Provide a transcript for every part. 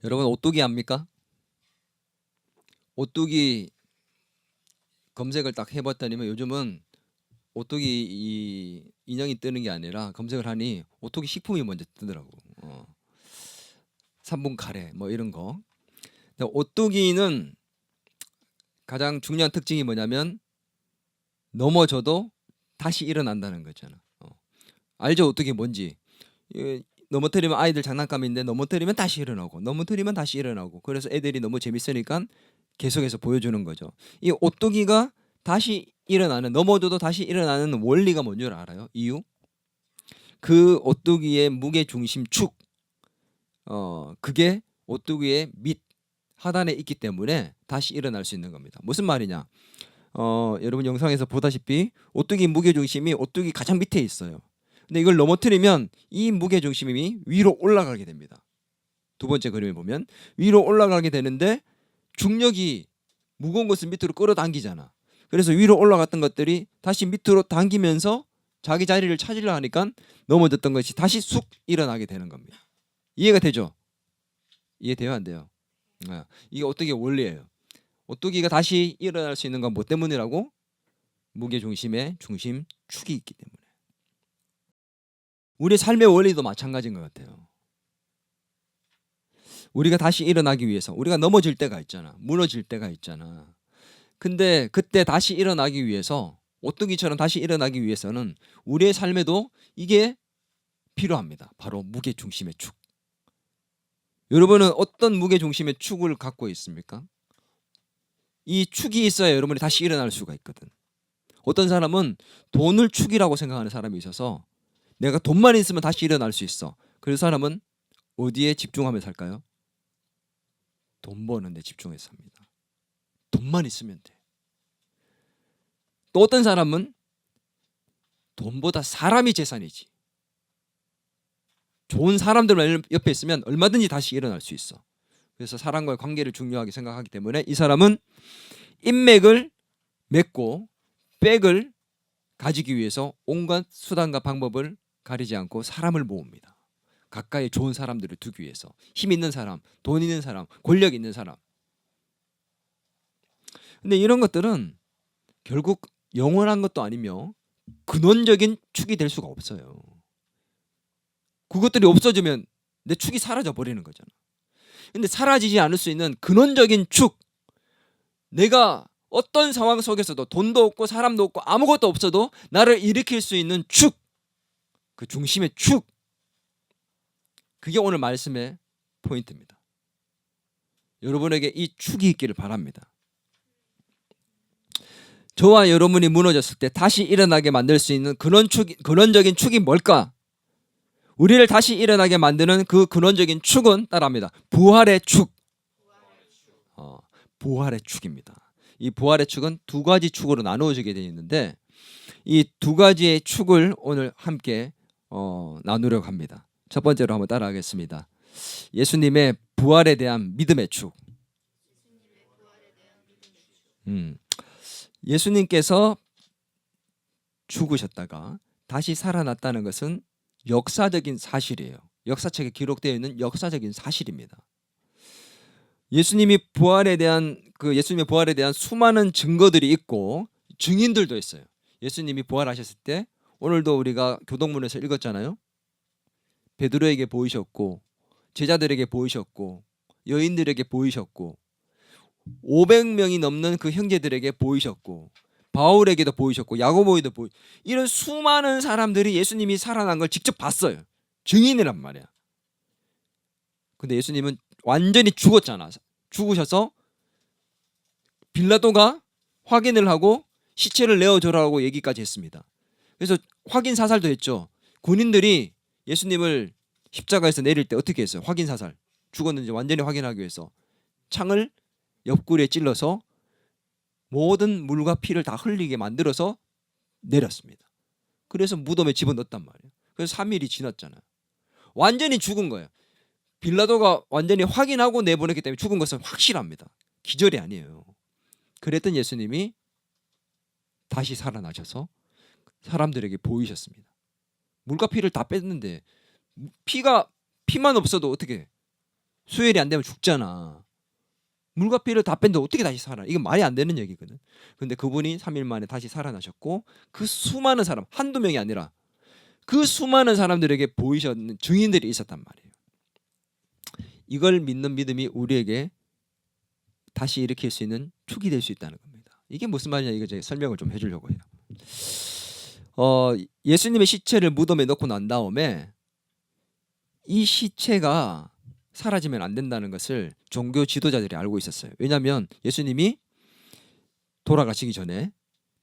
여러분 오뚜기 압니까? 오뚜기 검색을 딱 해봤더니면 요즘은 오뚜기 이 인형이 뜨는 게 아니라 검색을 하니 오뚜기 식품이 먼저 뜨더라고. 3분 카레 뭐 이런 거. 근데 오뚜기는 가장 중요한 특징이 뭐냐면 넘어져도 다시 일어난다는 거잖아. 알죠? 오뚜기 뭔지. 넘어뜨리면 아이들 장난감인데 넘어뜨리면 다시 일어나고 넘어뜨리면 다시 일어나고 그래서 애들이 너무 재밌으니까 계속해서 보여주는 거죠. 이 오뚜기가 다시 일어나는 넘어져도 다시 일어나는 원리가 뭔 줄 알아요? 이유? 그 오뚜기의 무게 중심 축 그게 오뚜기의 밑 하단에 있기 때문에 다시 일어날 수 있는 겁니다. 무슨 말이냐? 여러분 영상에서 보다시피 오뚜기 무게 중심이 오뚜기 가장 밑에 있어요. 근데 이걸 넘어뜨리면 이 무게 중심이 위로 올라가게 됩니다. 두 번째 그림을 보면 위로 올라가게 되는데 중력이 무거운 것을 밑으로 끌어당기잖아. 그래서 위로 올라갔던 것들이 다시 밑으로 당기면서 자기 자리를 찾으려 하니까 넘어졌던 것이 다시 쑥 일어나게 되는 겁니다. 이해가 되죠? 이해돼요, 안 돼요? 이게 오뚜기의 원리예요. 오뚜기가 다시 일어날 수 있는 건 뭐 때문이라고? 무게 중심의 중심 축이 있기 때문에. 우리 삶의 원리도 마찬가지인 것 같아요. 우리가 다시 일어나기 위해서 우리가 넘어질 때가 있잖아. 무너질 때가 있잖아. 근데 그때 다시 일어나기 위해서 오뚜기처럼 다시 일어나기 위해서는 우리의 삶에도 이게 필요합니다. 바로 무게 중심의 축. 여러분은 어떤 무게 중심의 축을 갖고 있습니까? 이 축이 있어야 여러분이 다시 일어날 수가 있거든. 어떤 사람은 돈을 축이라고 생각하는 사람이 있어서 내가 돈만 있으면 다시 일어날 수 있어. 그 사람은 어디에 집중하며 살까요? 돈 버는 데 집중해서 삽니다. 돈만 있으면 돼. 또 어떤 사람은 돈보다 사람이 재산이지. 좋은 사람들 옆에 있으면 얼마든지 다시 일어날 수 있어. 그래서 사람과의 관계를 중요하게 생각하기 때문에 이 사람은 인맥을 맺고 백을 가지기 위해서 온갖 수단과 방법을 가리지 않고 사람을 모읍니다. 가까이 좋은 사람들을 두기 위해서 힘 있는 사람, 돈 있는 사람, 권력 있는 사람. 근데 이런 것들은 결국 영원한 것도 아니며 근원적인 축이 될 수가 없어요. 그것들이 없어지면 내 축이 사라져 버리는 거잖아. 근데 사라지지 않을 수 있는 근원적인 축, 내가 어떤 상황 속에서도 돈도 없고 사람도 없고 아무것도 없어도 나를 일으킬 수 있는 축, 그 중심의 축, 그게 오늘 말씀의 포인트입니다. 여러분에게 이 축이 있기를 바랍니다. 저와 여러분이 무너졌을 때 다시 일어나게 만들 수 있는 근원적인 축이 뭘까? 우리를 다시 일어나게 만드는 그 근원적인 축은 따라합니다. 부활의 축. 부활의 축입니다. 이 부활의 축은 두 가지 축으로 나누어지게 되어 있는데 이 두 가지의 축을 오늘 함께 나누려고 합니다. 첫 번째로 한번 따라하겠습니다. 예수님의 부활에 대한 믿음의 축. 예수님께서 죽으셨다가 다시 살아났다는 것은 역사적인 사실이에요. 역사책에 기록되어 있는 역사적인 사실입니다. 예수님의 부활에 대한 수많은 증거들이 있고 증인들도 있어요. 예수님이 부활하셨을 때 오늘도 우리가 교동문에서 읽었잖아요. 베드로에게 보이셨고 제자들에게 보이셨고 여인들에게 보이셨고 500명이 넘는 그 형제들에게 보이셨고 바울에게도 보이셨고 야고보에도 이런 수많은 사람들이 예수님이 살아난 걸 직접 봤어요. 증인이란 말이야. 근데 예수님은 완전히 죽었잖아. 죽으셔서 빌라도가 확인을 하고 시체를 내어줘라고 얘기까지 했습니다. 그래서 확인 사살도 했죠. 군인들이 예수님을 십자가에서 내릴 때 어떻게 했어요? 확인 사살. 죽었는지 완전히 확인하기 위해서 창을 옆구리에 찔러서 모든 물과 피를 다 흘리게 만들어서 내렸습니다. 그래서 무덤에 집어넣었단 말이에요. 그래서 3일이 지났잖아요. 완전히 죽은 거예요. 빌라도가 완전히 확인하고 내보냈기 때문에 죽은 것은 확실합니다. 기절이 아니에요. 그랬던 예수님이 다시 살아나셔서 사람들에게 보이셨습니다. 물과 피를 다 뺐는데 피만 없어도 어떻게 수혈이 안 되면 죽잖아. 물과 피를 다 뺐는데 어떻게 다시 살아? 이건 말이 안 되는 얘기거든. 근데 그분이 3일 만에 다시 살아나셨고 그 수많은 사람, 한두 명이 아니라 그 수많은 사람들에게 보이셨는 증인들이 있었단 말이에요. 이걸 믿는 믿음이 우리에게 다시 일으킬 수 있는 축이 될 수 있다는 겁니다. 이게 무슨 말이냐, 이거 제가 설명을 좀 해주려고 해요. 예수님의 시체를 무덤에 넣고 난 다음에 이 시체가 사라지면 안 된다는 것을 종교 지도자들이 알고 있었어요. 왜냐하면 예수님이 돌아가시기 전에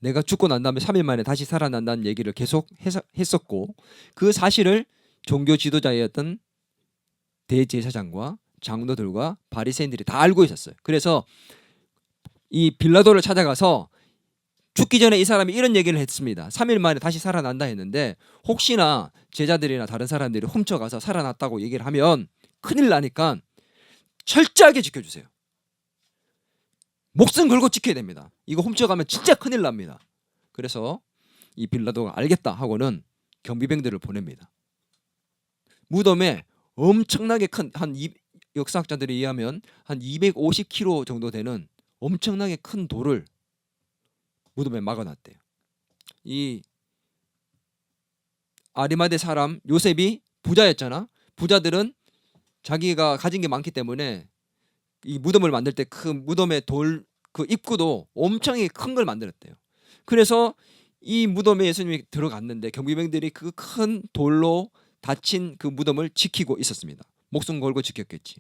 내가 죽고 난 다음에 3일 만에 다시 살아난다는 얘기를 계속 했었고, 그 사실을 종교 지도자였던 대제사장과 장로들과 바리새인들이 다 알고 있었어요. 그래서 이 빌라도를 찾아가서 죽기 전에 이 사람이 이런 얘기를 했습니다. 3일 만에 다시 살아난다 했는데 혹시나 제자들이나 다른 사람들이 훔쳐가서 살아났다고 얘기를 하면 큰일 나니까 철저하게 지켜주세요. 목숨 걸고 지켜야 됩니다. 이거 훔쳐가면 진짜 큰일 납니다. 그래서 이 빌라도가 알겠다 하고는 경비병들을 보냅니다. 무덤에 엄청나게 큰, 역사학자들에 의하면 한 250kg 정도 되는 엄청나게 큰 돌을 무덤에 막아놨대요. 이 아리마대 사람 요셉이 부자였잖아. 부자들은 자기가 가진 게 많기 때문에 이 무덤을 만들 때 그 무덤의 돌 그 입구도 엄청나게 큰 걸 만들었대요. 그래서 이 무덤에 예수님이 들어갔는데 경비병들이 그 큰 돌로 닫힌 그 무덤을 지키고 있었습니다. 목숨 걸고 지켰겠지.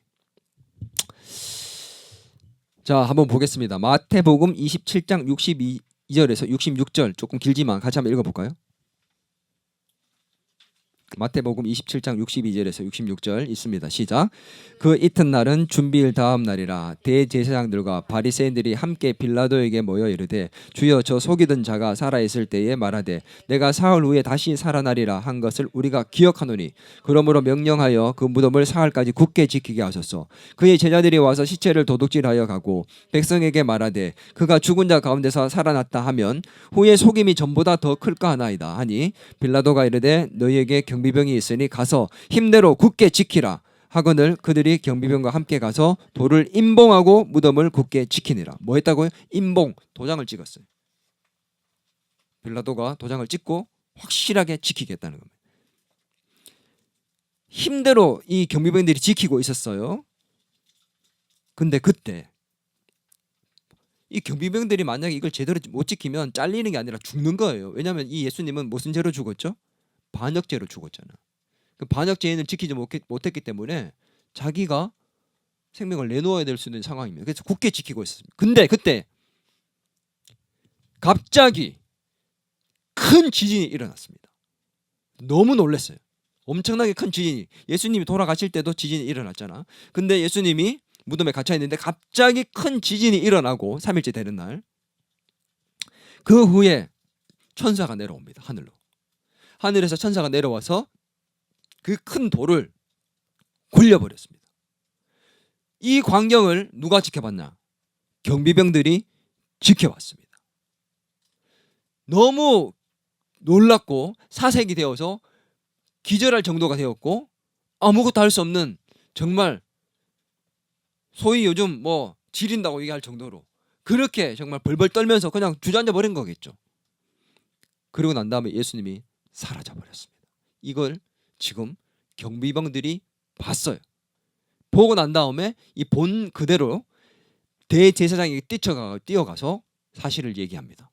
자, 한번 보겠습니다. 마태복음 27장 62절에서 66절, 조금 길지만 같이 한번 읽어볼까요? 마태복음 27장 62절에서 66절 있습니다. 시작. 그 이튿날은 준비일 다음 날이라 대제사장들과 바리새인들이 함께 빌라도에게 모여 이르되 주여 저 속이던 자가 살아있을 때에 말하되 내가 사흘 후에 다시 살아나리라 한 것을 우리가 기억하노니 그러므로 명령하여 그 무덤을 사흘까지 굳게 지키게 하소서. 그의 제자들이 와서 시체를 도둑질하여 가고 백성에게 말하되 그가 죽은 자 가운데서 살아났다 하면 후에 속임이 전보다 더 클까 하나이다 하니 빌라도가 이르되 너희에게 경비병이 있으니 가서 힘대로 굳게 지키라 하거늘 그들이 경비병과 함께 가서 돌을 임봉하고 무덤을 굳게 지키니라. 뭐 했다고요? 임봉, 도장을 찍었어요. 빌라도가 도장을 찍고 확실하게 지키겠다는 겁니다. 힘대로 이 경비병들이 지키고 있었어요. 근데 그때 이 경비병들이 만약에 이걸 제대로 못 지키면 잘리는 게 아니라 죽는 거예요. 왜냐하면 이 예수님은 무슨 죄로 죽었죠? 반역죄로 죽었잖아. 그 반역죄인을 지키지 못했기 때문에 자기가 생명을 내놓아야 될 수 있는 상황입니다. 그래서 굳게 지키고 있었습니다. 근데 그때 갑자기 큰 지진이 일어났습니다. 너무 놀랐어요. 엄청나게 큰 지진이, 예수님이 돌아가실 때도 지진이 일어났잖아. 근데 예수님이 무덤에 갇혀 있는데 갑자기 큰 지진이 일어나고 3일째 되는 날, 그 후에 천사가 내려옵니다. 하늘로. 하늘에서 천사가 내려와서 그 큰 돌을 굴려버렸습니다. 이 광경을 누가 지켜봤냐? 경비병들이 지켜봤습니다. 너무 놀랍고 사색이 되어서 기절할 정도가 되었고 아무것도 할 수 없는, 정말 소위 요즘 뭐 지린다고 얘기할 정도로 그렇게 정말 벌벌 떨면서 그냥 주저앉아 버린 거겠죠. 그러고 난 다음에 예수님이 사라져 버렸습니다. 이걸 지금 경비병들이 봤어요. 보고 난 다음에 이 본 그대로 대제사장이 뛰어가서 사실을 얘기합니다.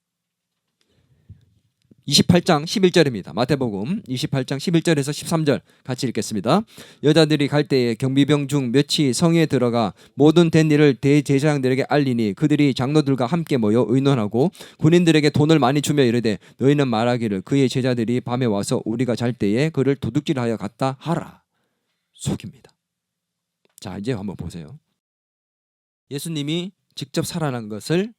28장 11절입니다. 마태복음 28장 11절에서 13절 같이 읽겠습니다. 여자들이 갈 때에 경비병 중 몇이 성에 들어가 모든 된 일을 대제사장들에게 알리니 그들이 장로들과 함께 모여 의논하고 군인들에게 돈을 많이 주며 이르되 너희는 말하기를 그의 제자들이 밤에 와서 우리가 잘 때에 그를 도둑질하여 갔다 하라. 속입니다. 자, 이제 한번 보세요. 예수님이 직접 살아난 것을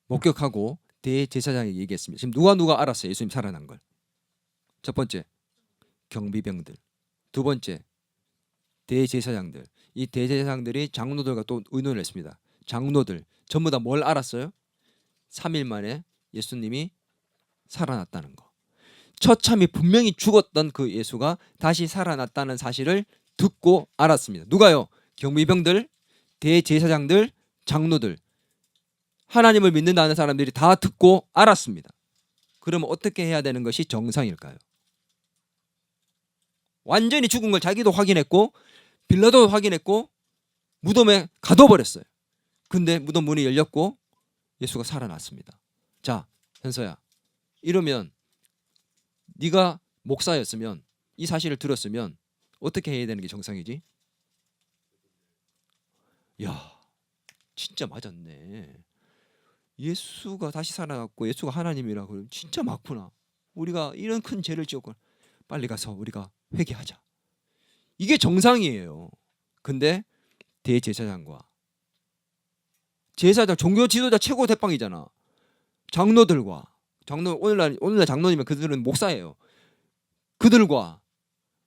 목격하고 대제사장에게 얘기했습니다. 지금 누가 알았어요? 예수님 살아난 걸. 첫 번째, 경비병들. 두 번째, 대제사장들. 이 대제사장들이 장로들과 또 의논을 했습니다. 장로들 전부 다 뭘 알았어요? 3일 만에 예수님이 살아났다는 거. 처참히 분명히 죽었던 그 예수가 다시 살아났다는 사실을 듣고 알았습니다. 누가요? 경비병들, 대제사장들, 장로들, 하나님을 믿는다는 사람들이 다 듣고 알았습니다. 그러면 어떻게 해야 되는 것이 정상일까요? 완전히 죽은 걸 자기도 확인했고 빌라도도 확인했고 무덤에 가둬버렸어요. 근데 무덤 문이 열렸고 예수가 살아났습니다. 자, 현서야, 이러면 네가 목사였으면 이 사실을 들었으면 어떻게 해야 되는 게 정상이지? 야, 진짜 맞았네. 예수가 다시 살아났고 예수가 하나님이라고 진짜 맞구나. 우리가 이런 큰 죄를 지었고 빨리 가서 우리가 회개하자. 이게 정상이에요. 근데 대제사장과 제사장, 종교 지도자 최고 대빵이잖아. 장로들과 오늘날 장로님은 그들은 목사예요. 그들과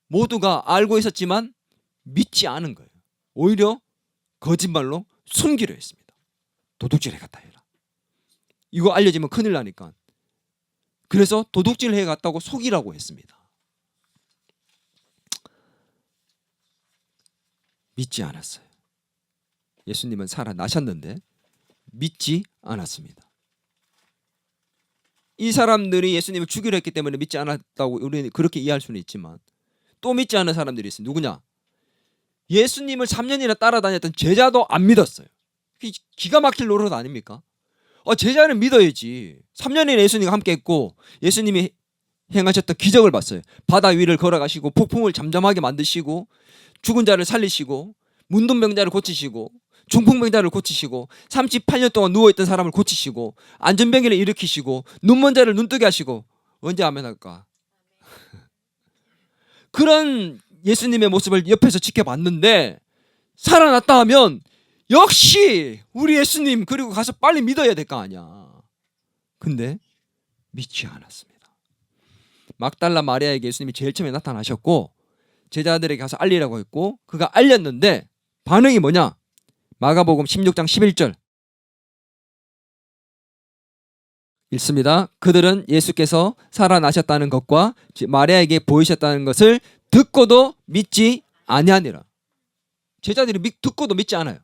모두가 알고 있었지만 믿지 않은 거예요. 오히려 거짓말로 숨기려 했습니다. 도둑질 해갔다 해라. 이거 알려지면 큰일 나니까. 그래서 도둑질 해갔다고 속이라고 했습니다. 믿지 않았어요. 예수님은 살아나셨는데 믿지 않았습니다. 이 사람들이 예수님을 죽이려 했기 때문에 믿지 않았다고 우리는 그렇게 이해할 수는 있지만 또 믿지 않은 사람들이 있어요. 누구냐? 예수님을 3년이나 따라다녔던 제자도 안 믿었어요. 기가 막힐 노릇 아닙니까? 제자는 믿어야지. 3년이나 예수님과 함께 했고 예수님이 행하셨던 기적을 봤어요. 바다 위를 걸어가시고 폭풍을 잠잠하게 만드시고 죽은 자를 살리시고 문둥병자를 고치시고 중풍병자를 고치시고 38년 동안 누워있던 사람을 고치시고 안전병기를 일으키시고 눈먼 자를 눈뜨게 하시고 언제 아멘 할까? 그런 예수님의 모습을 옆에서 지켜봤는데 살아났다 하면 역시 우리 예수님 그리고 가서 빨리 믿어야 될 거 아니야. 근데 믿지 않았습니다. 막달라 마리아에게 예수님이 제일 처음에 나타나셨고 제자들에게 가서 알리라고 했고 그가 알렸는데 반응이 뭐냐? 마가복음 16장 11절 읽습니다. 그들은 예수께서 살아나셨다는 것과 마리아에게 보이셨다는 것을 듣고도 믿지 아니하니라. 제자들이 듣고도 믿지 않아요.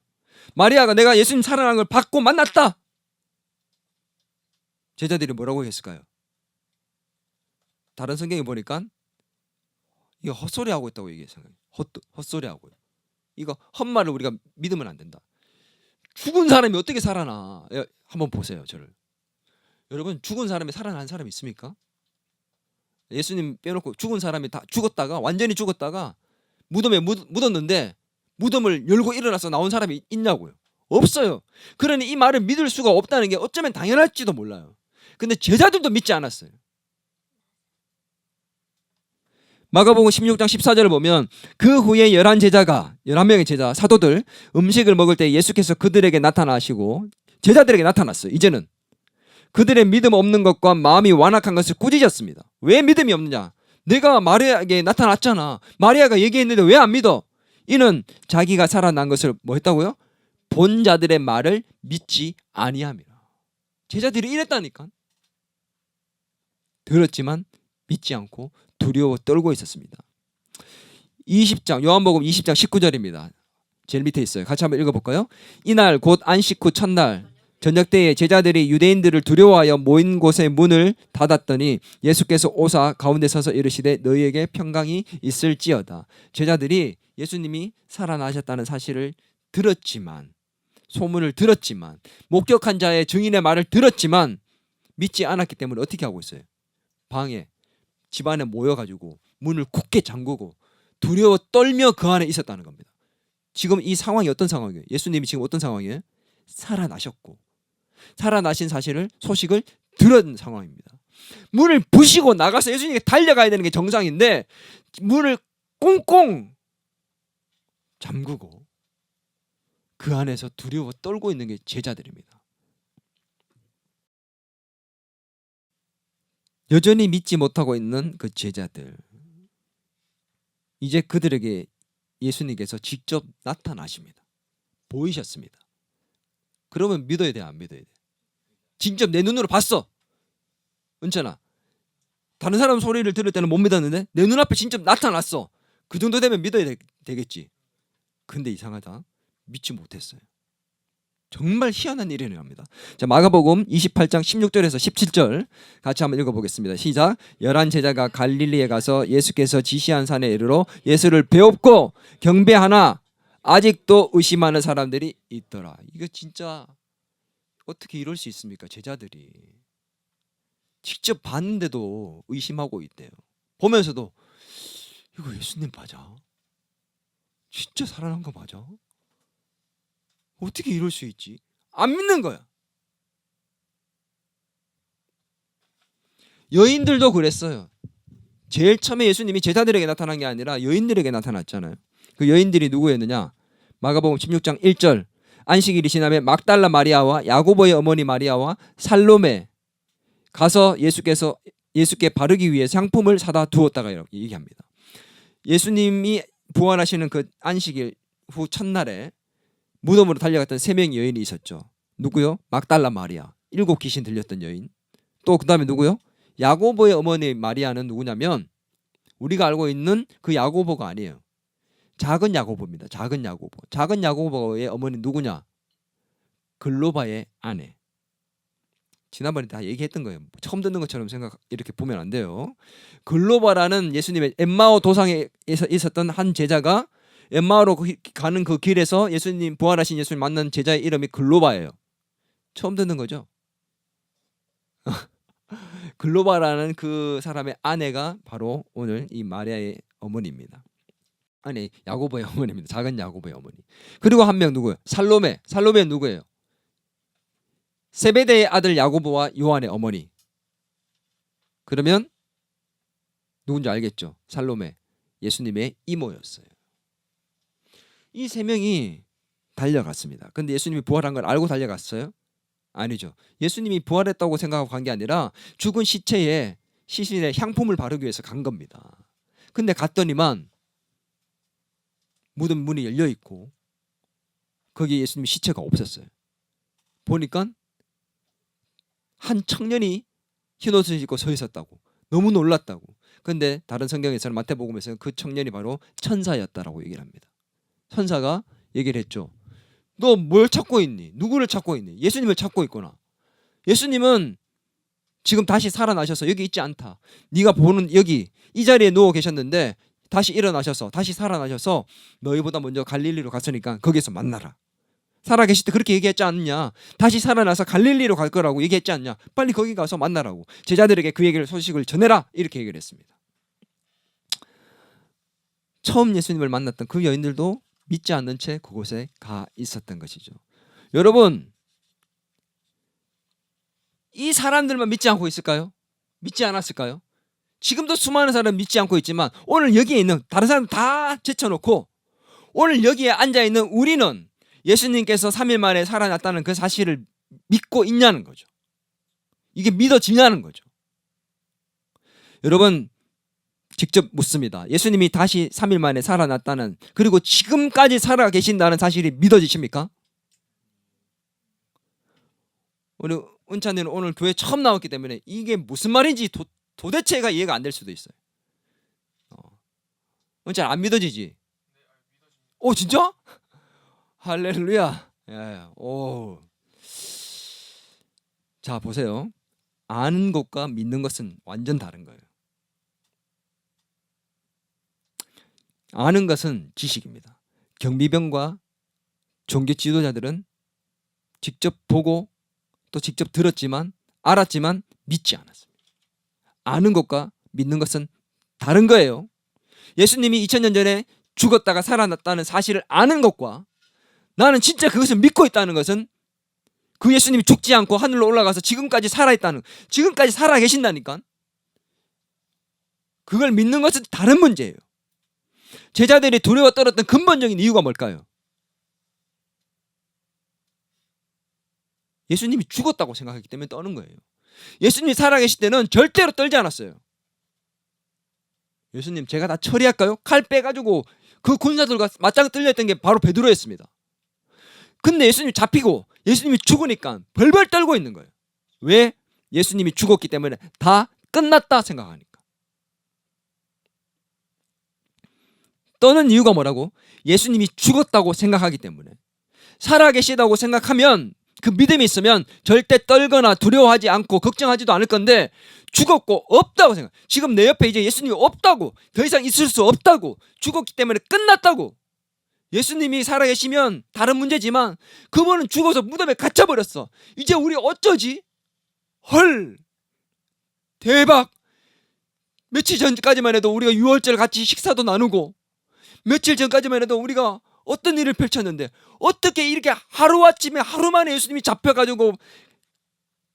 마리아가 내가 예수님 살아난 걸 받고 만났다. 제자들이 뭐라고 했을까요? 다른 성경에 보니까 이거 헛소리하고 있다고 얘기했어요. 헛소리하고요. 이거 헛말을 우리가 믿으면 안 된다. 죽은 사람이 어떻게 살아나? 한번 보세요, 저를. 여러분, 죽은 사람이 살아난 사람이 있습니까? 예수님 빼놓고 죽은 사람이 다 죽었다가 완전히 죽었다가 무덤에 묻었는데 무덤을 열고 일어나서 나온 사람이 있냐고요? 없어요. 그러니 이 말을 믿을 수가 없다는 게 어쩌면 당연할지도 몰라요. 근데 제자들도 믿지 않았어요. 마가복음 16장 14절을 보면 그 후에 11명의 제자 사도들 음식을 먹을 때 예수께서 그들에게 나타나시고 제자들에게 나타났어요. 이제는 그들의 믿음 없는 것과 마음이 완악한 것을 꾸짖었습니다. 왜 믿음이 없느냐? 내가 마리아에게 나타났잖아. 마리아가 얘기했는데 왜 안 믿어? 이는 자기가 살아난 것을 뭐 했다고요? 본 자들의 말을 믿지 아니함이라. 제자들이 이랬다니까. 들었지만 믿지 않고 두려워 떨고 있었습니다. 20장 요한복음 20장 19절입니다. 제일 밑에 있어요. 같이 한번 읽어볼까요? 이날 곧 안식 후 첫날 저녁 때에 제자들이 유대인들을 두려워하여 모인 곳의 문을 닫았더니 예수께서 오사 가운데 서서 이르시되 너희에게 평강이 있을지어다. 제자들이 예수님이 살아나셨다는 사실을 들었지만 소문을 들었지만 목격한 자의 증인의 말을 들었지만 믿지 않았기 때문에 어떻게 하고 있어요? 방에 집안에 모여가지고 문을 굳게 잠그고 두려워 떨며 그 안에 있었다는 겁니다. 지금 이 상황이 어떤 상황이에요? 예수님이 지금 어떤 상황이에요? 살아나셨고 살아나신 소식을 들은 상황입니다. 문을 부시고 나가서 예수님께 달려가야 되는 게 정상인데 문을 꽁꽁 잠그고 그 안에서 두려워 떨고 있는 게 제자들입니다. 여전히 믿지 못하고 있는 그 제자들, 이제 그들에게 예수님께서 직접 나타나십니다. 보이셨습니다. 그러면 믿어야 돼, 안 믿어야 돼? 직접 내 눈으로 봤어. 은찬아, 다른 사람 소리를 들을 때는 못 믿었는데 내 눈앞에 직접 나타났어. 그 정도 되면 믿어야 되겠지. 근데 이상하다. 믿지 못했어요. 정말 희한한 일이 일어납니다. 자, 마가복음 28장 16절에서 17절 같이 한번 읽어보겠습니다. 시작. 11 제자가 갈릴리에 가서 예수께서 지시한 산에 이르러 예수를 배웁고 경배하나 아직도 의심하는 사람들이 있더라. 이거 진짜 어떻게 이럴 수 있습니까? 제자들이 직접 봤는데도 의심하고 있대요. 보면서도 이거 예수님 맞아? 진짜 살아난 거 맞아? 어떻게 이럴 수 있지? 안 믿는 거야. 여인들도 그랬어요. 제일 처음에 예수님이 제자들에게 나타난 게 아니라 여인들에게 나타났잖아요. 그 여인들이 누구였느냐? 마가복음 16장 1절 안식일이 지나면 막달라 마리아와 야고보의 어머니 마리아와 살로메 가서 예수께 바르기 위해 향품을 사다 두었다가 이렇게 얘기합니다. 예수님이 부활하시는 그 안식일 후 첫날에 무덤으로 달려갔던 3명의 여인이 있었죠. 누구요? 막달라 마리아, 7 귀신 들렸던 여인. 또 그 다음에 누구요? 야고보의 어머니 마리아는 누구냐면 우리가 알고 있는 그 야고보가 아니에요. 작은 야고보입니다. 작은 야고보. 작은 야고보의 어머니 누구냐? 글로바의 아내. 지난번에 다 얘기했던 거예요. 처음 듣는 것처럼 이렇게 보면 안 돼요. 글로바라는 예수님의 엠마오 도상에 있었던 한 제자가 엠마오로 가는 그 길에서 예수님 부활하신 예수님 만난 제자의 이름이 글로바예요. 처음 듣는 거죠. 글로바라는 그 사람의 아내가 바로 오늘 이 마리아의 어머니입니다. 아니 야고보의 어머니입니다. 작은 야고보의 어머니. 그리고 한 명 누구예요? 살로메. 살로메는 누구예요? 세베대의 아들 야고보와 요한의 어머니. 그러면 누군지 알겠죠? 살로메. 예수님의 이모였어요. 이 3명이 달려갔습니다. 근데 예수님이 부활한 걸 알고 달려갔어요? 아니죠. 예수님이 부활했다고 생각하고 간 게 아니라 죽은 시신에 향품을 바르기 위해서 간 겁니다. 근데 갔더니만 무덤 문이 열려 있고 거기에 예수님 시체가 없었어요. 보니까 한 청년이 흰옷을 입고 서 있었다고. 너무 놀랐다고. 근데 다른 성경에서는 마태복음에서는 그 청년이 바로 천사였다라고 얘기를 합니다. 천사가 얘기를 했죠. 너 뭘 찾고 있니? 누구를 찾고 있니? 예수님을 찾고 있구나. 예수님은 지금 다시 살아나셔서 여기 있지 않다. 네가 보는 여기 이 자리에 누워 계셨는데 다시 일어나셔서 다시 살아나셔서 너희보다 먼저 갈릴리로 갔으니까 거기서 만나라. 살아계실 때 그렇게 얘기했지 않느냐. 다시 살아나서 갈릴리로 갈 거라고 얘기했지 않냐. 빨리 거기 가서 만나라고. 제자들에게 그 얘기를 소식을 전해라. 이렇게 얘기를 했습니다. 처음 예수님을 만났던 그 여인들도 믿지 않는 채 그곳에 가 있었던 것이죠. 여러분, 이 사람들만 믿지 않고 있을까요? 믿지 않았을까요? 지금도 수많은 사람 믿지 않고 있지만 오늘 여기에 있는 다른 사람 다 제쳐놓고 오늘 여기에 앉아있는 우리는 예수님께서 3일 만에 살아났다는 그 사실을 믿고 있냐는 거죠. 이게 믿어지냐는 거죠. 여러분, 직접 묻습니다. 예수님이 다시 3일 만에 살아났다는, 그리고 지금까지 살아 계신다는 사실이 믿어지십니까? 우리 은찬이는 오늘 교회 처음 나왔기 때문에 이게 무슨 말인지 도대체가 이해가 안 될 수도 있어요. 은찬 안 믿어지지? 오, 진짜? 할렐루야. 예, 오. 자, 보세요. 아는 것과 믿는 것은 완전 다른 거예요. 아는 것은 지식입니다. 경비병과 종교 지도자들은 직접 보고 또 직접 들었지만 알았지만 믿지 않았습니다. 아는 것과 믿는 것은 다른 거예요. 예수님이 2000년 전에 죽었다가 살아났다는 사실을 아는 것과 나는 진짜 그것을 믿고 있다는 것은 그 예수님이 죽지 않고 하늘로 올라가서 지금까지 살아있다는, 지금까지 살아계신다니까. 그걸 믿는 것은 다른 문제예요. 제자들이 두려워 떨었던 근본적인 이유가 뭘까요? 예수님이 죽었다고 생각했기 때문에 떠는 거예요. 예수님이 살아계실 때는 절대로 떨지 않았어요. 예수님 제가 다 처리할까요? 칼 빼가지고 그 군사들과 맞짱 떨렸던 게 바로 베드로였습니다. 근데 예수님이 잡히고 예수님이 죽으니까 벌벌 떨고 있는 거예요. 왜? 예수님이 죽었기 때문에 다 끝났다 생각하니까. 떠는 이유가 뭐라고? 예수님이 죽었다고 생각하기 때문에. 살아계시다고 생각하면, 그 믿음이 있으면 절대 떨거나 두려워하지 않고 걱정하지도 않을 건데, 죽었고 없다고 생각. 지금 내 옆에 이제 예수님이 없다고, 더 이상 있을 수 없다고, 죽었기 때문에 끝났다고. 예수님이 살아계시면 다른 문제지만 그분은 죽어서 무덤에 갇혀버렸어. 이제 우리 어쩌지? 헐, 대박. 며칠 전까지만 해도 우리가 유월절 같이 식사도 나누고, 며칠 전까지만 해도 우리가 어떤 일을 펼쳤는데, 어떻게 이렇게 하루아침에 하루 만에 예수님이 잡혀가지고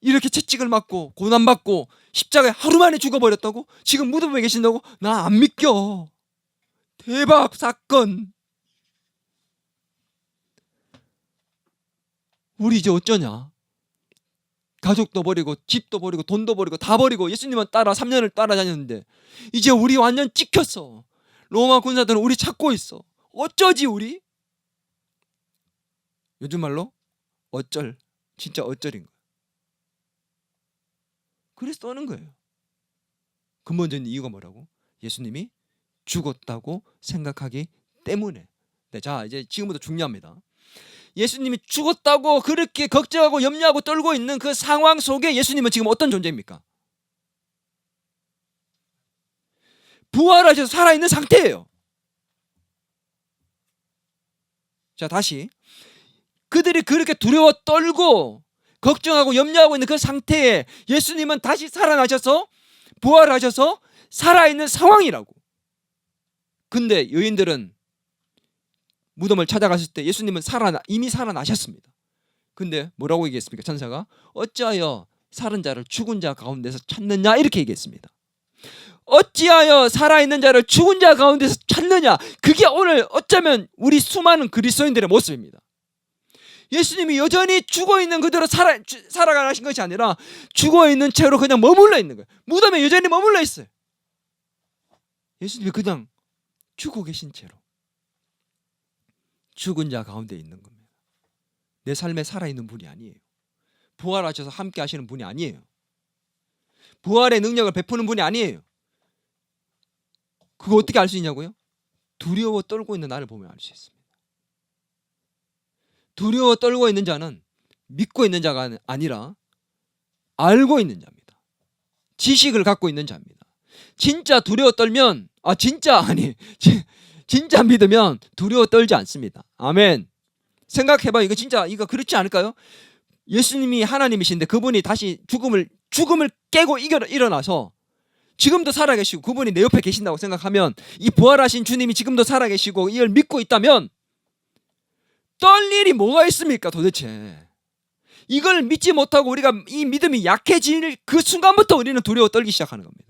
이렇게 채찍을 맞고 고난받고 십자가에 하루 만에 죽어버렸다고? 지금 무덤에 계신다고? 나 안 믿겨. 대박 사건. 우리 이제 어쩌냐? 가족도 버리고 집도 버리고 돈도 버리고 다 버리고 예수님은 따라 3년을 따라다녔는데 이제 우리 완전 찍혔어. 로마 군사들은 우리 찾고 있어. 어쩌지 우리? 요즘 말로 어쩔. 진짜 어쩔인 거야. 그래서 떠는 거예요. 근본적인 이유가 뭐라고? 예수님이 죽었다고 생각하기 때문에. 네, 자 이제 지금부터 중요합니다. 예수님이 죽었다고 그렇게 걱정하고 염려하고 떨고 있는 그 상황 속에 예수님은 지금 어떤 존재입니까? 부활하셔서 살아있는 상태예요. 자 다시, 그들이 그렇게 두려워 떨고 걱정하고 염려하고 있는 그 상태에 예수님은 다시 살아나셔서 부활하셔서 살아있는 상황이라고. 근데 여인들은 무덤을 찾아갔을 때 예수님은 이미 살아나셨습니다. 근데 뭐라고 얘기했습니까? 천사가 어찌하여 살은 자를 죽은 자 가운데서 찾느냐 이렇게 얘기했습니다. 어찌하여 살아있는 자를 죽은 자 가운데서 찾느냐. 그게 오늘 어쩌면 우리 수많은 그리스도인들의 모습입니다. 예수님이 여전히 죽어있는 그대로 살아가신 것이 아니라 죽어있는 채로 그냥 머물러 있는 거예요. 무덤에 여전히 머물러 있어요. 예수님이 그냥 죽어 계신 채로 죽은 자 가운데 있는 겁니다. 내 삶에 살아있는 분이 아니에요. 부활하셔서 함께 하시는 분이 아니에요. 부활의 능력을 베푸는 분이 아니에요. 그거 어떻게 알 수 있냐고요? 두려워 떨고 있는 나를 보면 알 수 있습니다. 두려워 떨고 있는 자는 믿고 있는 자가 아니라 알고 있는 자입니다. 지식을 갖고 있는 자입니다. 진짜 두려워 떨면 진짜 믿으면 두려워 떨지 않습니다. 아멘. 생각해봐. 이거 진짜 이거 그렇지 않을까요? 예수님이 하나님이신데 그분이 다시 죽음을 깨고 일어나서 지금도 살아계시고 그분이 내 옆에 계신다고 생각하면, 이 부활하신 주님이 지금도 살아계시고 이걸 믿고 있다면 떨 일이 뭐가 있습니까 도대체? 이걸 믿지 못하고 우리가 이 믿음이 약해질 그 순간부터 우리는 두려워 떨기 시작하는 겁니다.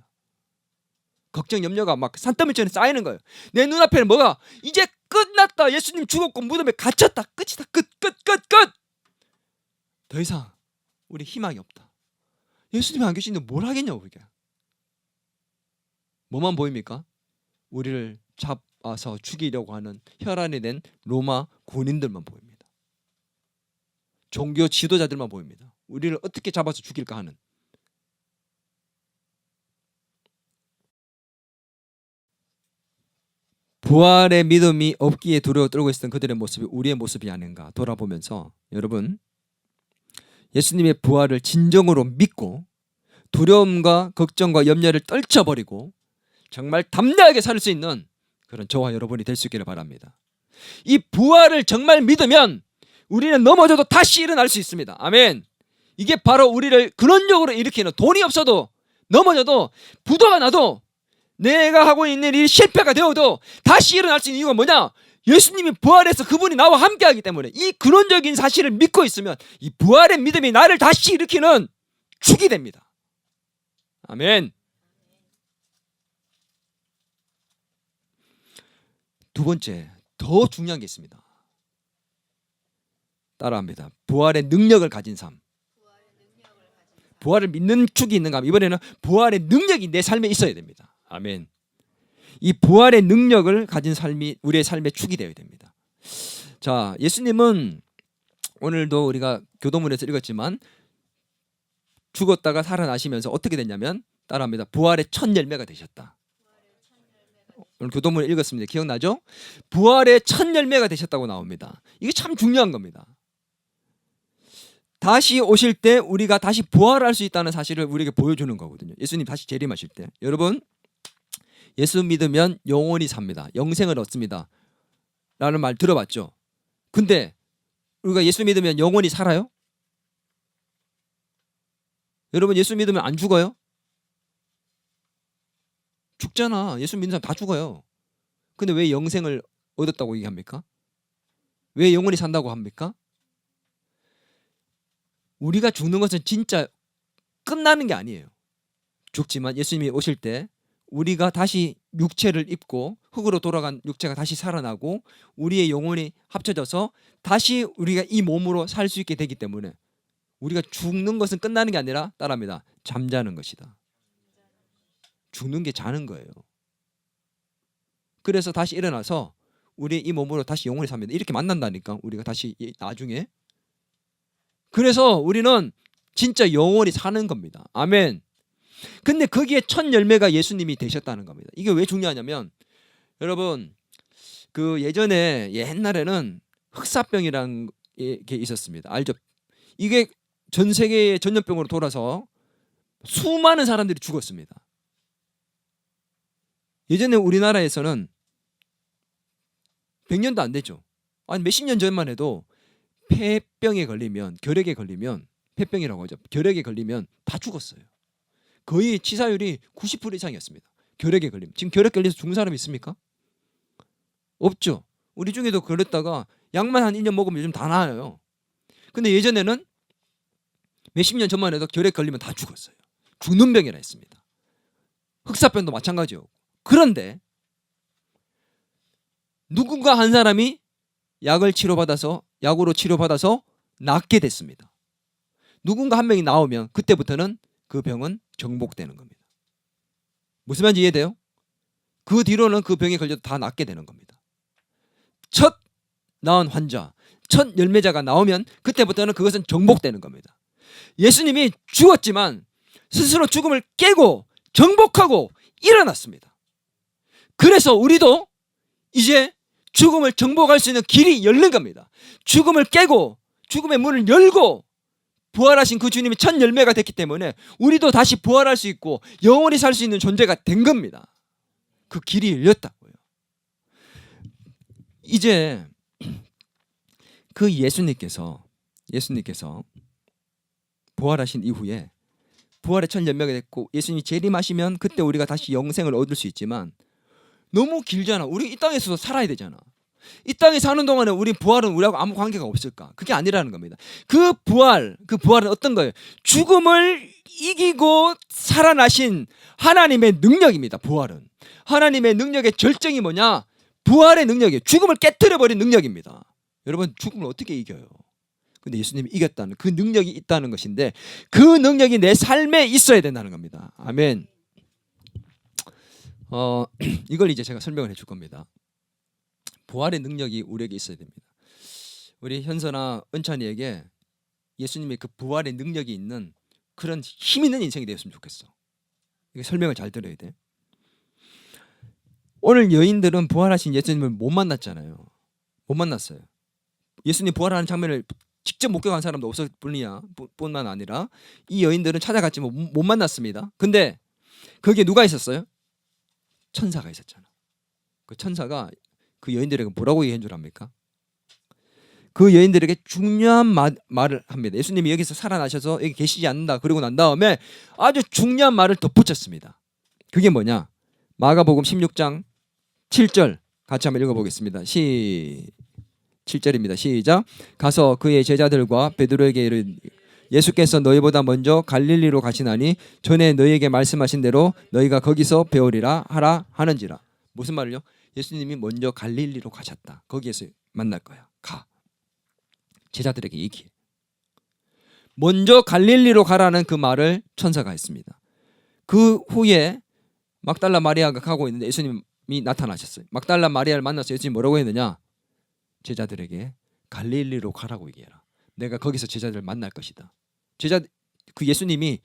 걱정 염려가 막 산더미처럼 쌓이는 거예요. 내 눈앞에는 뭐가 이제 끝났다. 예수님 죽었고 무덤에 갇혔다. 끝이다. 끝. 더 이상 우리 희망이 없다. 예수님이 안 계시는데 뭘 하겠냐고. 그게 뭐만 보입니까? 우리를 잡아서 죽이려고 하는 혈안이 된 로마 군인들만 보입니다. 종교 지도자들만 보입니다. 우리를 어떻게 잡아서 죽일까 하는. 부활의 믿음이 없기에 두려워 떨고 있었던 그들의 모습이 우리의 모습이 아닌가 돌아보면서, 여러분 예수님의 부활을 진정으로 믿고 두려움과 걱정과 염려를 떨쳐버리고 정말 담대하게 살 수 있는 그런 저와 여러분이 될 수 있기를 바랍니다. 이 부활을 정말 믿으면 우리는 넘어져도 다시 일어날 수 있습니다. 아멘. 이게 바로 우리를 근원적으로 일으키는, 돈이 없어도 넘어져도 부도가 나도 내가 하고 있는 일이 실패가 되어도 다시 일어날 수 있는 이유가 뭐냐? 예수님이 부활해서 그분이 나와 함께하기 때문에. 이 근원적인 사실을 믿고 있으면 이 부활의 믿음이 나를 다시 일으키는 축이 됩니다. 아멘. 두 번째, 더 중요한 게 있습니다. 따라합니다. 부활의 능력을 가진 삶. 부활을 믿는 축이 있는가 하면 이번에는 부활의 능력이 내 삶에 있어야 됩니다. 아멘. 이 부활의 능력을 가진 삶이 우리의 삶의 축이 되어야 됩니다. 자, 예수님은 오늘도 우리가 교도문에서 읽었지만 죽었다가 살아나시면서 어떻게 됐냐면, 따라합니다. 부활의 첫 열매가 되셨다. 오늘 교도문을 읽었습니다. 기억나죠? 부활의 첫 열매가 되셨다고 나옵니다. 이게 참 중요한 겁니다. 다시 오실 때 우리가 다시 부활할 수 있다는 사실을 우리에게 보여주는 거거든요. 예수님 다시 재림하실 때. 여러분, 예수 믿으면 영원히 삽니다. 영생을 얻습니다. 라는 말 들어봤죠? 근데 우리가 예수 믿으면 영원히 살아요? 여러분, 예수 믿으면 안 죽어요? 죽잖아. 예수 믿는 사람 다 죽어요. 근데 왜 영생을 얻었다고 얘기합니까? 왜 영원히 산다고 합니까? 우리가 죽는 것은 진짜 끝나는 게 아니에요. 죽지만 예수님이 오실 때 우리가 다시 육체를 입고 흙으로 돌아간 육체가 다시 살아나고 우리의 영혼이 합쳐져서 다시 우리가 이 몸으로 살 수 있게 되기 때문에 우리가 죽는 것은 끝나는 게 아니라 따라합니다. 잠자는 것이다. 죽는 게 자는 거예요. 그래서 다시 일어나서 우리 이 몸으로 다시 영원히 삽니다. 이렇게 만난다니까 우리가 다시 나중에. 그래서 우리는 진짜 영원히 사는 겁니다. 아멘. 근데 거기에 첫 열매가 예수님이 되셨다는 겁니다. 이게 왜 중요하냐면 여러분 그 예전에 옛날에는 흑사병이라는 게 있었습니다. 알죠? 이게 전 세계의 전염병으로 돌아서 수많은 사람들이 죽었습니다. 예전에 우리나라에서는 100년도 안 됐죠. 아니 몇십 년 전만 해도 폐병에 걸리면 결핵에 걸리면 폐병이라고 하죠. 결핵에 걸리면 다 죽었어요. 거의 치사율이 90% 이상이었습니다. 결핵에 걸리면. 지금 결핵 걸려서 죽는 사람이 있습니까? 없죠. 우리 중에도 걸렸다가 약만 한 1년 먹으면 요즘 다 나아요. 근데 예전에는 몇십 년 전만 해도 결핵 걸리면 다 죽었어요. 죽는 병이라 했습니다. 흑사병도 마찬가지였고. 그런데 누군가 한 사람이 약으로 치료받아서 낫게 됐습니다. 누군가 한 명이 나오면 그때부터는 그 병은 정복되는 겁니다. 무슨 말인지 이해돼요? 그 뒤로는 그 병에 걸려도 다 낫게 되는 겁니다. 첫 나은 환자, 첫 열매자가 나오면 그때부터는 그것은 정복되는 겁니다. 예수님이 죽었지만 스스로 죽음을 깨고 정복하고 일어났습니다. 그래서 우리도 이제 죽음을 정복할 수 있는 길이 열린 겁니다. 죽음을 깨고 죽음의 문을 열고 부활하신 그 주님이 첫 열매가 됐기 때문에 우리도 다시 부활할 수 있고 영원히 살 수 있는 존재가 된 겁니다. 그 길이 열렸다고요. 이제 그 예수님께서 부활하신 이후에 부활의 첫 열매가 됐고 예수님이 재림하시면 그때 우리가 다시 영생을 얻을 수 있지만 너무 길잖아. 우리 이 땅에서도 살아야 되잖아. 이 땅에 사는 동안에 우리 부활은 우리하고 아무 관계가 없을까? 그게 아니라는 겁니다. 그 부활은 어떤 거예요? 죽음을 이기고 살아나신 하나님의 능력입니다. 부활은. 하나님의 능력의 절정이 뭐냐? 부활의 능력이에요. 죽음을 깨트려버린 능력입니다. 여러분 죽음을 어떻게 이겨요? 근데 예수님이 이겼다는 그 능력이 있다는 것인데 그 능력이 내 삶에 있어야 된다는 겁니다. 아멘. 이걸 이제 제가 설명을 해줄 겁니다. 부활의 능력이 우리에게 있어야 됩니다. 우리 현서나 은찬이에게 예수님의 그 부활의 능력이 있는 그런 힘 있는 인생이 되었으면 좋겠어. 이게 설명을 잘 들어야 돼. 오늘 여인들은 부활하신 예수님을 못 만났잖아요. 못 만났어요. 예수님 부활하는 장면을 직접 목격한 사람도 없을 뿐만 아니라 이 여인들은 찾아갔지만 못 만났습니다. 근데 거기에 누가 있었어요? 천사가 있었잖아. 그 천사가 그 여인들에게 뭐라고 얘기한 줄 압니까? 그 여인들에게 중요한 말을 합니다. 예수님이 여기서 살아나셔서 여기 계시지 않는다. 그러고 난 다음에 아주 중요한 말을 덧붙였습니다. 그게 뭐냐? 마가복음 16장 7절 같이 한번 읽어보겠습니다. 7절입니다. 시작. 가서 그의 제자들과 베드로에게 이르되 예수께서 너희보다 먼저 갈릴리로 가시나니 전에 너희에게 말씀하신 대로 너희가 거기서 배우리라 하라 하는지라. 무슨 말을요? 예수님이 먼저 갈릴리로 가셨다. 거기에서 만날 거야. 가. 제자들에게 얘기해. 먼저 갈릴리로 가라는 그 말을 천사가 했습니다. 그 후에 막달라 마리아가 가고 있는데 예수님이 나타나셨어요. 막달라 마리아를 만나서 예수님이 뭐라고 했느냐? 제자들에게 갈릴리로 가라고 얘기해라. 내가 거기서 제자들을 만날 것이다. 그 예수님이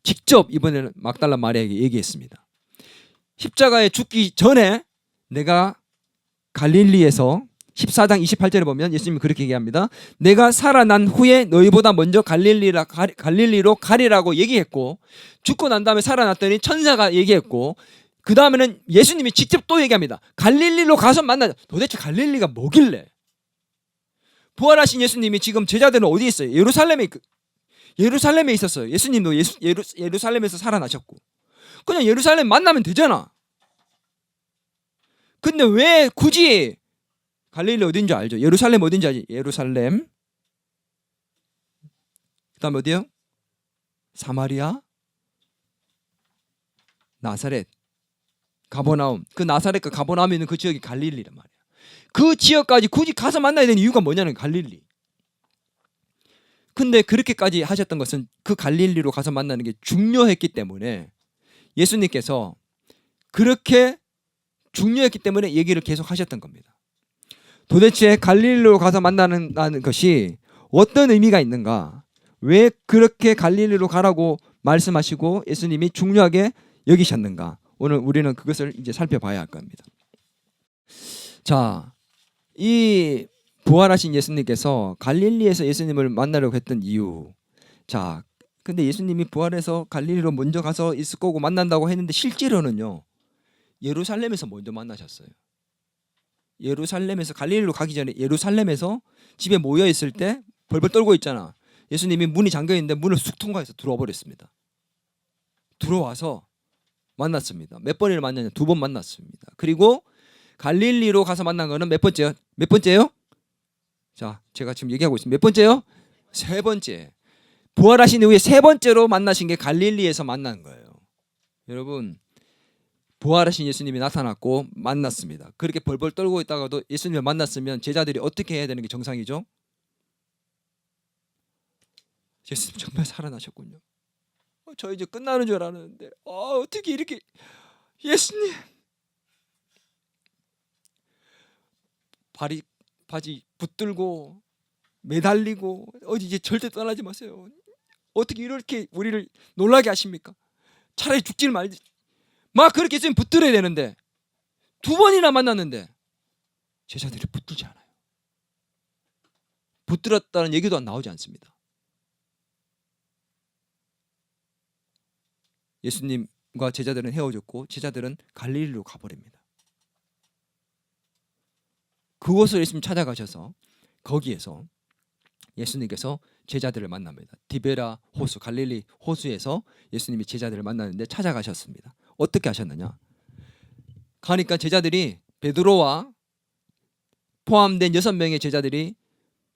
직접 이번에는 막달라 마리아에게 얘기했습니다. 십자가에 죽기 전에 내가 갈릴리에서 14장 28절에 보면 예수님이 그렇게 얘기합니다. 내가 살아난 후에 너희보다 먼저 갈릴리로 가리라고 얘기했고, 죽고 난 다음에 살아났더니 천사가 얘기했고, 그 다음에는 예수님이 직접 또 얘기합니다. 갈릴리로 가서 만나자. 도대체 갈릴리가 뭐길래? 부활하신 예수님이 지금 제자들은 어디 있어요? 예루살렘에 있었어요. 예수님도 예루살렘에서 살아나셨고, 그냥 예루살렘 만나면 되잖아. 근데 왜 굳이 갈릴리 어딘지 알죠? 예루살렘 어딘지 알지? 예루살렘. 그다음 어디요? 사마리아, 나사렛, 가버나움. 그 나사렛과 가버나움에 있는 그 지역이 갈릴리란 말이야. 그 지역까지 굳이 가서 만나야 되는 이유가 뭐냐는 갈릴리. 근데 그렇게까지 하셨던 것은 그 갈릴리로 가서 만나는 게 중요했기 때문에, 예수님께서 그렇게 중요했기 때문에 얘기를 계속 하셨던 겁니다. 도대체 갈릴리로 가서 만나는 것이 어떤 의미가 있는가? 왜 그렇게 갈릴리로 가라고 말씀하시고 예수님이 중요하게 여기셨는가? 오늘 우리는 그것을 이제 살펴봐야 할 겁니다. 자, 이 부활하신 예수님께서 갈릴리에서 예수님을 만나려고 했던 이유. 자, 근데 예수님이 부활해서 갈릴리로 먼저 가서 있을 거고 만난다고 했는데 실제로는요, 예루살렘에서 먼저 만나셨어요. 예루살렘에서 갈릴리로 가기 전에 예루살렘에서 집에 모여 있을 때 벌벌 떨고 있잖아. 예수님이 문이 잠겨 있는데 문을 쑥 통과해서 들어와 버렸습니다. 들어와서 만났습니다. 몇 번이나 만났냐? 2번 만났습니다. 그리고 갈릴리로 가서 만난 거는 몇 번째요? 몇 번째요? 자, 제가 지금 얘기하고 있습니다. 몇 번째요? 3번째. 부활하신 이후에 3번째로 만나신 게 갈릴리에서 만난 거예요. 여러분, 부활하신 예수님이 나타났고 만났습니다. 그렇게 벌벌 떨고 있다가도 예수님을 만났으면 제자들이 어떻게 해야 되는 게 정상이죠? 예수님 정말 살아나셨군요. 저 이제 끝나는 줄 알았는데 어떻게 이렇게 예수님 바지 붙들고 매달리고 어디 이제 절대 떠나지 마세요. 어떻게 이렇게 우리를 놀라게 하십니까? 차라리 죽지를 말지. 막 그렇게 예수님 붙들어야 되는데 2번이나 만났는데 제자들이 붙들지 않아요. 붙들었다는 얘기도 나오지 않습니다. 예수님과 제자들은 헤어졌고 제자들은 갈릴리로 가버립니다. 그곳을 예수님 찾아가셔서 거기에서 예수님께서 제자들을 만납니다. 디베라 호수, 갈릴리 호수에서 예수님이 제자들을 만나는데 찾아가셨습니다. 어떻게 하셨느냐? 가니까 제자들이, 베드로와 포함된 6명의 제자들이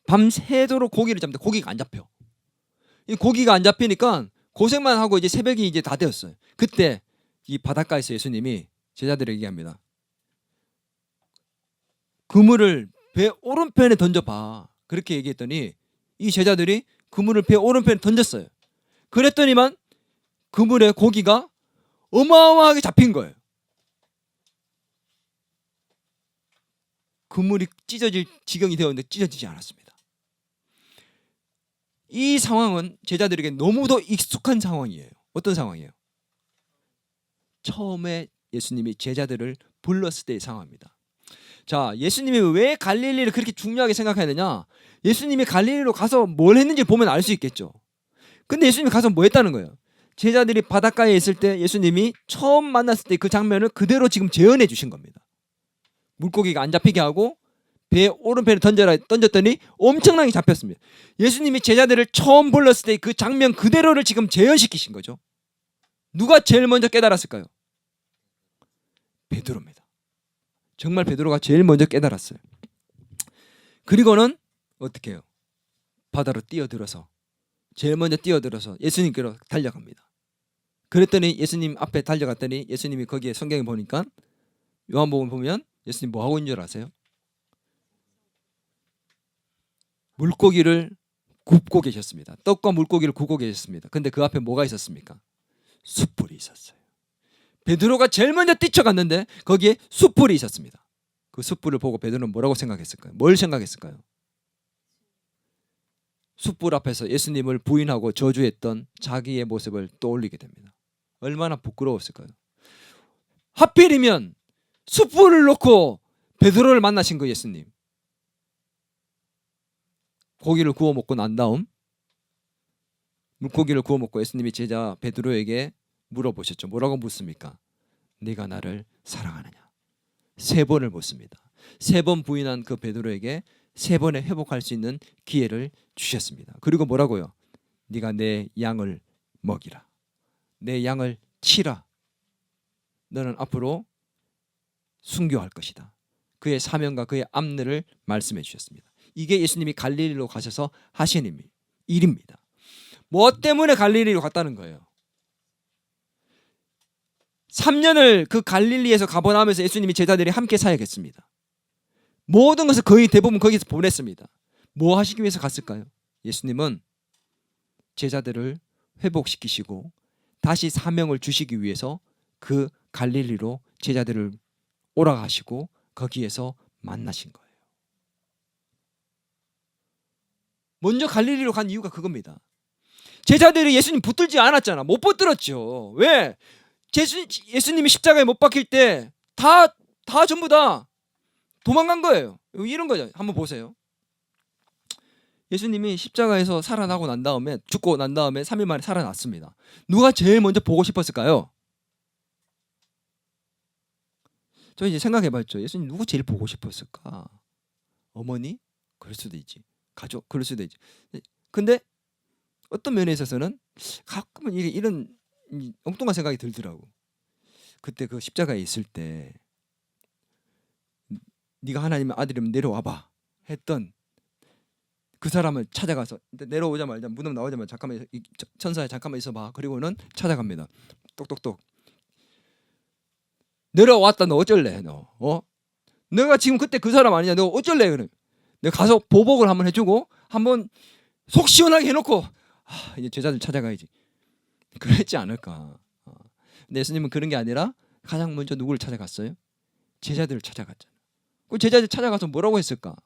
밤새도록 고기를 잡는데 고기가 안 잡혀. 이 고기가 안 잡히니까 고생만 하고 이제 새벽이 이제 다 되었어요. 그때 이 바닷가에서 예수님이 제자들에게 얘기합니다. 그물을 배 오른편에 던져봐. 그렇게 얘기했더니 이 제자들이 그물을 배 오른편에 던졌어요. 그랬더니만 그물에 고기가 어마어마하게 잡힌 거예요. 그물이 찢어질 지경이 되었는데 찢어지지 않았습니다. 이 상황은 제자들에게 너무도 익숙한 상황이에요. 어떤 상황이에요? 처음에 예수님이 제자들을 불렀을 때의 상황입니다. 자, 예수님이 왜 갈릴리를 그렇게 중요하게 생각하느냐? 예수님이 갈릴리로 가서 뭘 했는지 보면 알 수 있겠죠. 근데 예수님이 가서 뭐 했다는 거예요? 제자들이 바닷가에 있을 때 예수님이 처음 만났을 때 그 장면을 그대로 지금 재현해 주신 겁니다. 물고기가 안 잡히게 하고 배 오른편에 던졌더니 엄청나게 잡혔습니다. 예수님이 제자들을 처음 불렀을 때 그 장면 그대로를 지금 재현시키신 거죠. 누가 제일 먼저 깨달았을까요? 베드로입니다. 정말 베드로가 제일 먼저 깨달았어요. 그리고는 어떻게 해요? 바다로 뛰어들어서 제일 먼저 뛰어들어서 예수님께로 달려갑니다. 그랬더니 예수님 앞에 달려갔더니 예수님이 거기에 성경에 보니까 요한복음 보면 예수님 뭐 하고 있는 줄 아세요? 물고기를 굽고 계셨습니다. 떡과 물고기를 굽고 계셨습니다. 근데 그 앞에 뭐가 있었습니까? 숯불이 있었어요. 베드로가 제일 먼저 뛰쳐갔는데 거기에 숯불이 있었습니다. 그 숯불을 보고 베드로는 뭐라고 생각했을까요? 뭘 생각했을까요? 숯불 앞에서 예수님을 부인하고 저주했던 자기의 모습을 떠올리게 됩니다. 얼마나 부끄러웠을까요? 하필이면 숯불을 놓고 베드로를 만나신 거 예수님. 고기를 구워 먹고 난 다음 물고기를 구워 먹고 예수님이 제자 베드로에게 물어보셨죠. 뭐라고 묻습니까? 네가 나를 사랑하느냐? 3번을 묻습니다. 3번 부인한 그 베드로에게 3번에 회복할 수 있는 기회를 주셨습니다. 그리고 뭐라고요? 네가 내 양을 먹이라. 내 양을 치라. 너는 앞으로 순교할 것이다. 그의 사명과 그의 앞날을 말씀해 주셨습니다. 이게 예수님이 갈릴리로 가셔서 하신 일입니다. 뭐 때문에 갈릴리로 갔다는 거예요? 3년을 그 갈릴리에서 가버나움에서 예수님이 제자들이 함께 사역했습니다. 모든 것을 거의 대부분 거기서 보냈습니다. 뭐 하시기 위해서 갔을까요? 예수님은 제자들을 회복시키시고 다시 사명을 주시기 위해서 그 갈릴리로 제자들을 오라가시고 거기에서 만나신 거예요. 먼저 갈릴리로 간 이유가 그겁니다. 제자들이 예수님 붙들지 않았잖아. 못 붙들었죠. 왜? 예수님이 십자가에 못 박힐 때 다 전부 다 도망간 거예요. 이런 거죠. 한번 보세요. 예수님이 십자가에서 살아나고 난 다음에 죽고 난 다음에 3일 만에 살아났습니다. 누가 제일 먼저 보고 싶었을까요? 저 이제 생각해봤죠. 예수님 누구 제일 보고 싶었을까? 어머니? 그럴 수도 있지. 가족? 그럴 수도 있지. 근데 어떤 면에 있어서는 가끔은 이런 엉뚱한 생각이 들더라고. 그때 그 십자가에 있을 때 네가 하나님의 아들이면 내려와봐 했던 그 사람을 찾아가서 내려오자마자 무덤 나오자마자 잠깐만 천사야 잠깐만 있어봐. 그리고는 찾아갑니다. 똑똑똑. 내려왔다. 너 어쩔래? 너 내가 지금 그때 그 사람 아니냐? 너 어쩔래? 그래. 내가 가서 보복을 한번 해주고 한번 속 시원하게 해놓고 이제 제자들 찾아가야지. 그랬지 않을까. 근데 예수님은 그런 게 아니라 가장 먼저 누구를 찾아갔어요? 제자들을 찾아갔잖아요. 그 제자들 찾아가서 뭐라고 했을까?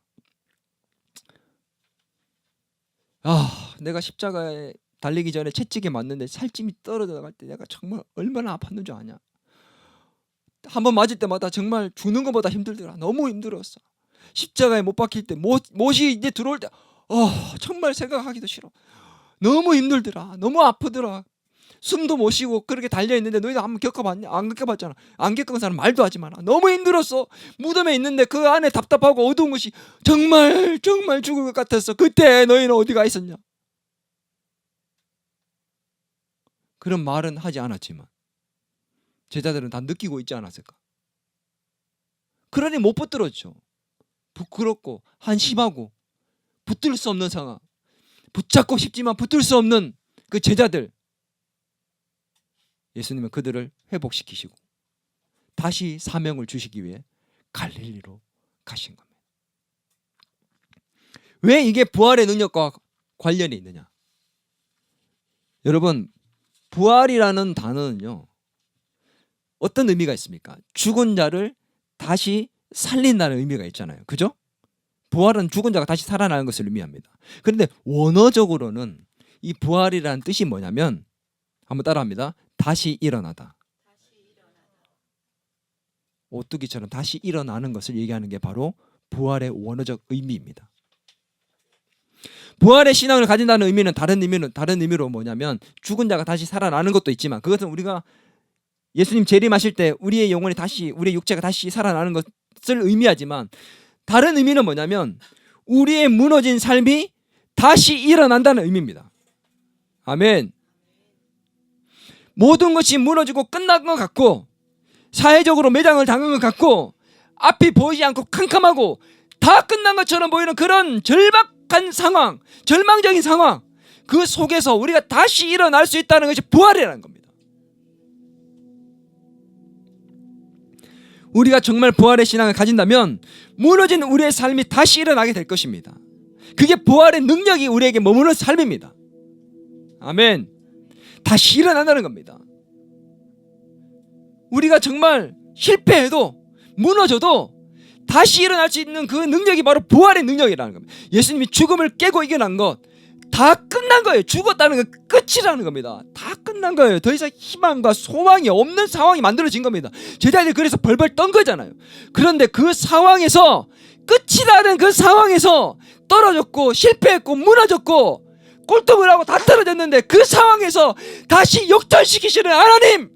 내가 십자가에 달리기 전에 채찍에 맞는데 살찜이 떨어져 나갈 때 내가 정말 얼마나 아팠는 줄 아냐? 한번 맞을 때마다 정말 죽는 것보다 힘들더라. 너무 힘들었어. 십자가에 못 박힐 때 못이 이제 들어올 때 정말 생각하기도 싫어. 너무 힘들더라. 너무 아프더라. 숨도 못 쉬고 그렇게 달려있는데 너희도 한번 겪어봤냐? 안 겪어봤잖아. 안 겪은 사람 말도 하지 마라. 너무 힘들었어. 무덤에 있는데 그 안에 답답하고 어두운 것이 정말 죽을 것 같았어. 그때 너희는 어디가 있었냐? 그런 말은 하지 않았지만 제자들은 다 느끼고 있지 않았을까? 그러니 못 붙들었죠. 부끄럽고 한심하고 붙들 수 없는 상황. 붙잡고 싶지만 붙들 수 없는 그 제자들. 예수님은 그들을 회복시키시고 다시 사명을 주시기 위해 갈릴리로 가신 겁니다. 왜 이게 부활의 능력과 관련이 있느냐? 여러분, 부활이라는 단어는요, 어떤 의미가 있습니까? 죽은 자를 다시 살린다는 의미가 있잖아요. 그죠? 부활은 죽은 자가 다시 살아나는 것을 의미합니다. 그런데 원어적으로는 이 부활이라는 뜻이 뭐냐면, 한번 따라합니다. 다시 일어나다. 오뚜기처럼 다시 일어나는 것을 얘기하는 게 바로 부활의 원어적 의미입니다. 부활의 신앙을 가진다는 의미는 다른 의미로 뭐냐면 죽은 자가 다시 살아나는 것도 있지만 그것은 우리가 예수님 재림하실 때 우리의 영혼이 다시 우리의 육체가 다시 살아나는 것을 의미하지만 다른 의미는 뭐냐면 우리의 무너진 삶이 다시 일어난다는 의미입니다. 아멘. 모든 것이 무너지고 끝난 것 같고 사회적으로 매장을 당한 것 같고 앞이 보이지 않고 캄캄하고 다 끝난 것처럼 보이는 그런 절박한 상황, 절망적인 상황, 그 속에서 우리가 다시 일어날 수 있다는 것이 부활이라는 겁니다. 우리가 정말 부활의 신앙을 가진다면 무너진 우리의 삶이 다시 일어나게 될 것입니다. 그게 부활의 능력이 우리에게 머무는 삶입니다. 아멘. 다시 일어난다는 겁니다. 우리가 정말 실패해도 무너져도 다시 일어날 수 있는 그 능력이 바로 부활의 능력이라는 겁니다. 예수님이 죽음을 깨고 이겨난 것 다 끝난 거예요. 죽었다는 건 끝이라는 겁니다. 다 끝난 끝난 거예요. 더 이상 희망과 소망이 없는 상황이 만들어진 겁니다. 제자들이 그래서 벌벌 떤 거잖아요. 그런데 그 상황에서, 끝이라는 그 상황에서 떨어졌고 실패했고 무너졌고 꼴통을 하고 다 떨어졌는데, 그 상황에서 다시 역전시키시는 하나님,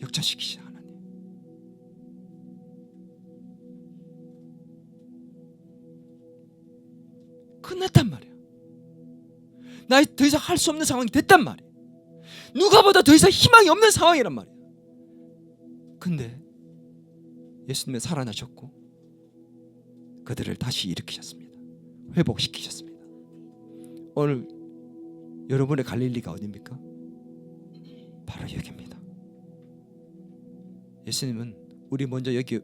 역전시키시는 하나님. 끝났단 말이야. 나 더 이상 할 수 없는 상황이 됐단 말이야. 누가 봐도 더 이상 희망이 없는 상황이란 말이야. 근데 예수님은 살아나셨고 그들을 다시 일으키셨습니다. 회복시키셨습니다. 오늘 여러분의 갈릴리가 어디입니까? 바로 여기입니다. 예수님은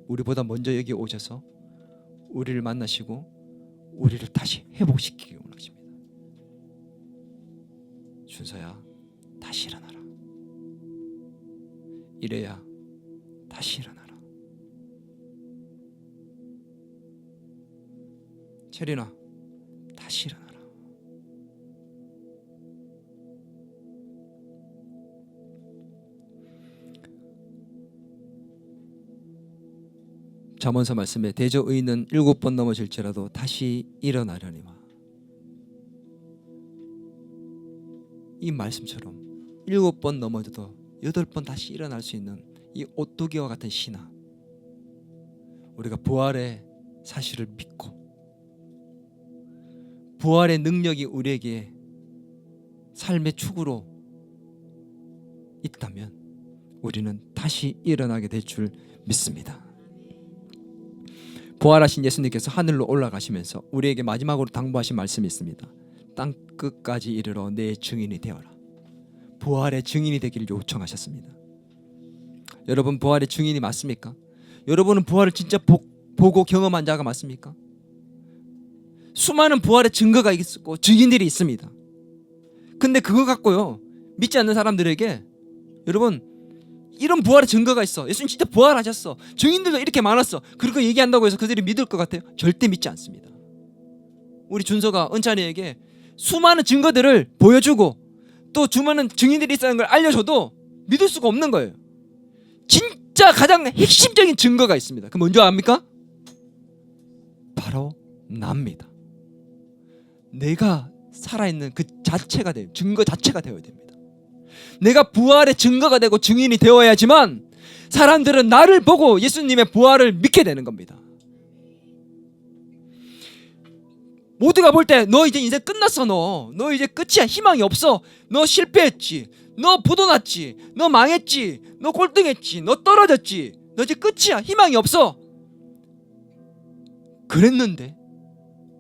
우리보다 먼저 여기 오셔서 우리를 만나시고 우리를 다시 회복시키기 원하십니다. 준서야, 다시 일어나라. 이래야 다시 일어나라. 체리나, 다시 일어나라. 잠언서 말씀에 대저 의인은 7번 넘어질지라도 다시 일어나려니와. 이 말씀처럼 7번 넘어져도 8번 다시 일어날 수 있는 이 오뚜기와 같은 신앙, 우리가 부활의 사실을 믿고 부활의 능력이 우리에게 삶의 축으로 있다면 우리는 다시 일어나게 될 줄 믿습니다. 부활하신 예수님께서 하늘로 올라가시면서 우리에게 마지막으로 당부하신 말씀이 있습니다. 땅 끝까지 이르러 내 증인이 되어라. 부활의 증인이 되기를 요청하셨습니다. 여러분, 부활의 증인이 맞습니까? 여러분은 부활을 진짜 보고 경험한 자가 맞습니까? 수많은 부활의 증거가 있고 증인들이 있습니다. 근데 그거 갖고요, 믿지 않는 사람들에게 여러분, 이런 부활의 증거가 있어, 예수님 진짜 부활하셨어, 증인들도 이렇게 많았어, 그렇게 얘기한다고 해서 그들이 믿을 것 같아요? 절대 믿지 않습니다. 우리 준서가 은찬이에게 수많은 증거들을 보여주고 또 수많은 증인들이 있다는 걸 알려줘도 믿을 수가 없는 거예요. 진짜 가장 핵심적인 증거가 있습니다. 그럼 뭔지 압니까? 바로 납니다. 내가 살아있는 그 자체가 돼요. 증거 자체가 되어야 됩니다. 내가 부활의 증거가 되고 증인이 되어야지만 사람들은 나를 보고 예수님의 부활을 믿게 되는 겁니다. 모두가 볼 때 너 이제 인생 끝났어, 너 이제 끝이야, 희망이 없어, 너 실패했지, 너 부도났지, 너 망했지, 너 꼴등했지, 너 떨어졌지, 너 이제 끝이야, 희망이 없어. 그랬는데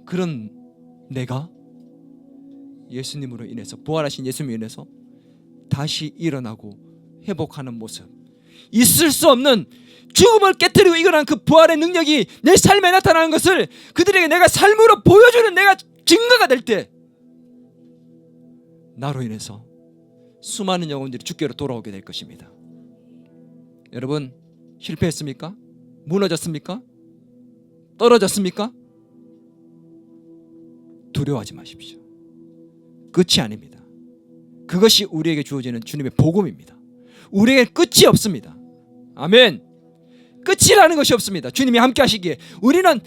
그런 내가 예수님으로 인해서, 부활하신 예수님으로 인해서 다시 일어나고 회복하는 모습, 있을 수 없는 죽음을 깨뜨리고 일어난 그 부활의 능력이 내 삶에 나타나는 것을 그들에게 내가 삶으로 보여주는 내가 증거가 될 때, 나로 인해서 수많은 영혼들이 주께로 돌아오게 될 것입니다. 여러분, 실패했습니까? 무너졌습니까? 떨어졌습니까? 두려워하지 마십시오. 끝이 아닙니다. 그것이 우리에게 주어지는 주님의 복음입니다. 우리에게 끝이 없습니다. 아멘. 끝이라는 것이 없습니다. 주님이 함께 하시기에 우리는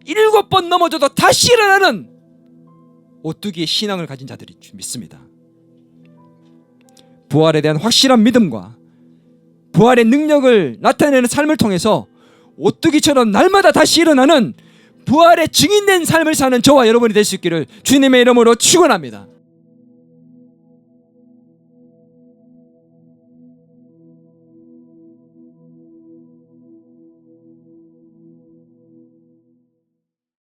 7번 넘어져도 다시 일어나는 오뚜기의 신앙을 가진 자들이 믿습니다. 부활에 대한 확실한 믿음과 부활의 능력을 나타내는 삶을 통해서 오뚜기처럼 날마다 다시 일어나는 부활의 증인된 삶을 사는 저와 여러분이 될 수 있기를 주님의 이름으로 축원합니다.